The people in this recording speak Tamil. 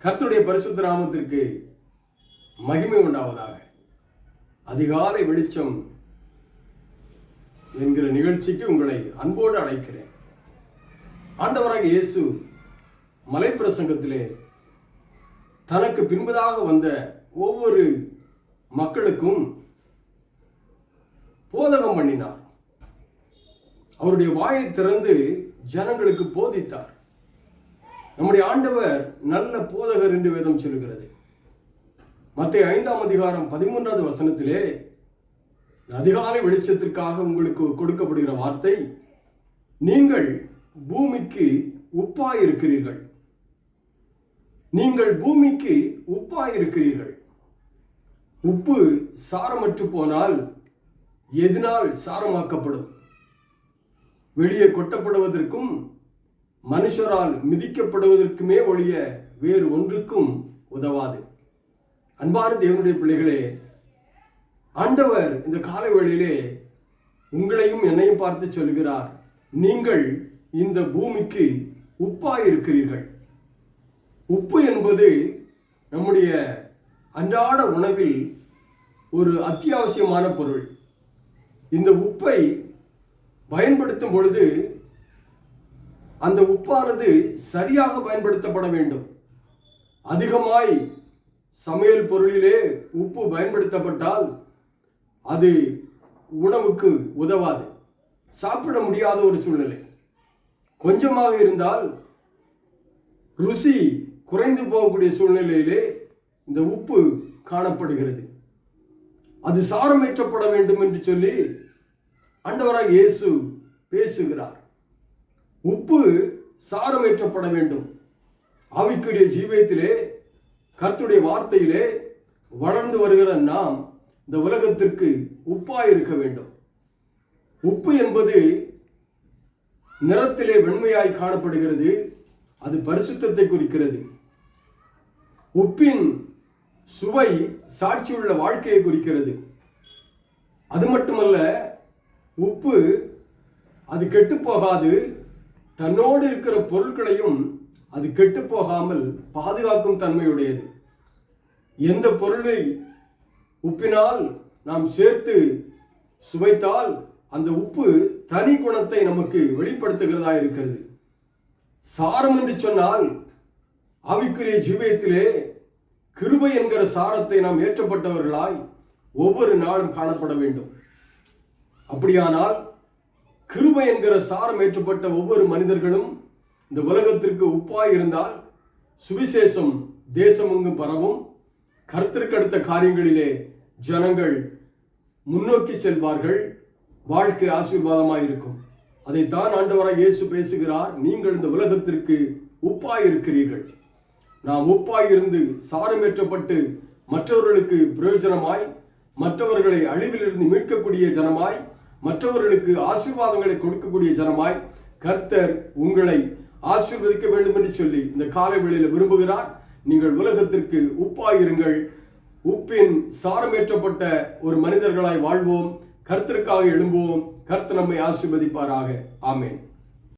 கர்த்தருடைய பரிசுத்த நாமத்திற்கு மகிமை உண்டாவதாக. அதிகாலை வெளிச்சம் என்கிற நிகழ்ச்சிக்கு உங்களை அன்போடு அழைக்கிறேன். ஆண்டவராக இயேசு மலைப்பிரசங்கத்திலே தனக்கு பின்பதாக வந்த ஒவ்வொரு மக்களுக்கும் போதகம் பண்ணினார். அவருடைய வாயை திறந்து ஜனங்களுக்கு போதித்தார். நம்முடைய ஆண்டவர் நல்ல போதகர் என்று வேதம் சொல்கிறது. மத்தேயு 5ஆம் அதிகாரம் 13வது வசனத்திலே அதிகாலை வெளிச்சத்திற்காக உங்களுக்கு கொடுக்கப்படுகிற வார்த்தை, நீங்கள் பூமிக்கு உப்பாயிருக்கிறீர்கள். நீங்கள் பூமிக்கு உப்பாயிருக்கிறீர்கள். உப்பு சாரமற்று போனால் எதனால் சாரமாக்கப்படும்? வெளியே கொட்டப்படுவதற்கும் மனுஷரால் மிதிக்கப்படுவதற்குமே ஒழிய வேறு ஒன்றுக்கும் உதவாது. அன்பான தேவனுடைய பிள்ளைகளே, ஆண்டவர் இந்த காலை வேளையிலே உங்களையும் என்னையும் பார்த்து சொல்கிறார், நீங்கள் இந்த பூமிக்கு உப்பாயிருக்கிறீர்கள். உப்பு என்பது நம்முடைய அன்றாட உணவில் ஒரு அத்தியாவசியமான பொருள். இந்த உப்பை பயன்படுத்தும் பொழுது அந்த உப்பானது சரியாக பயன்படுத்தப்பட வேண்டும். அதிகமாய் சமையல் பொருளிலே உப்பு பயன்படுத்தப்பட்டால் அது உணவுக்கு உதவாது, சாப்பிட முடியாத ஒரு சூழ்நிலை. கொஞ்சமாக இருந்தால் ருசி குறைந்து போகக்கூடிய சூழ்நிலையிலே இந்த உப்பு காணப்படுகிறது. அது சாரமேற்றப்பட வேண்டும் என்று சொல்லி ஆண்டவராக இயேசு பேசுகிறார். உப்பு சாரமேற்றப்பட வேண்டும். ஆவிக்குரிய ஜீவியத்திலே கர்த்தருடைய வார்த்தையிலே வளர்ந்து வருகிற நாம் இந்த உலகத்திற்கு உப்பாய் இருக்க வேண்டும். உப்பு என்பது நிறத்திலே வெண்மையாய் காணப்படுகிறது. அது பரிசுத்தத்தை குறிக்கிறது. உப்பின் சுவை சாட்சியுள்ள வாழ்க்கையை குறிக்கிறது. அது மட்டுமல்ல, உப்பு அது கெட்டு போகாது. தன்னோடு இருக்கிற பொருட்களையும் அது கெட்டு போகாமல் பாதுகாக்கும் தன்மையுடையது. எந்த பொருளை உப்பினால் நாம் சேர்த்து சுவைத்தால் அந்த உப்பு தனி குணத்தை நமக்கு வெளிப்படுத்துகிறதா இருக்கிறது. சாரம் என்று சொன்னால் ஆவிக்குரிய ஜீவியத்திலே கிருபை என்கிற சாரத்தை நாம் ஏற்றப்பட்டவர்களாய் ஒவ்வொரு நாளும் காணப்பட வேண்டும். அப்படியானால் கிருபை என்கிற சாரம் ஏற்றப்பட்ட ஒவ்வொரு மனிதர்களும் இந்த உலகத்திற்கு உப்பாய் இருந்தால் சுவிசேஷம் தேசமெங்கும் பரவும். கர்த்தருக்கு அடுத்த காரியங்களிலே ஜனங்கள் முன்னோக்கி செல்வார்கள். வாழ்க்கை ஆசீர்வாதமாய் இருக்கும். அதைத்தான் ஆண்டவராக இயேசு பேசுகிறார். நீங்கள் இந்த உலகத்திற்கு உப்பாய் இருக்கிறீர்கள். நாம் உப்பாய் இருந்து சாரமேற்றப்பட்டு மற்றவர்களுக்கு பிரயோஜனமாய், மற்றவர்களை அழிவிலிருந்து மீட்கக்கூடிய ஜனமாய், மற்றவர்களுக்கு ஆசீர்வாதங்களை கொடுக்கக்கூடிய ஜனமாய் கர்த்தர் உங்களை ஆசீர்வதிக்க வேண்டும் என்று சொல்லி இந்த காலை வேளையில் விரும்புகிறார். நீங்கள் உலகத்திற்கு உப்பாயிருங்கள். உப்பின் சாரமேற்றப்பட்ட ஒரு மனிதர்களாய் வாழ்வோம். கர்த்தருக்காக எழும்புவோம். கர்த்தர் நம்மை ஆசீர்வதிப்பாராக. ஆமென்.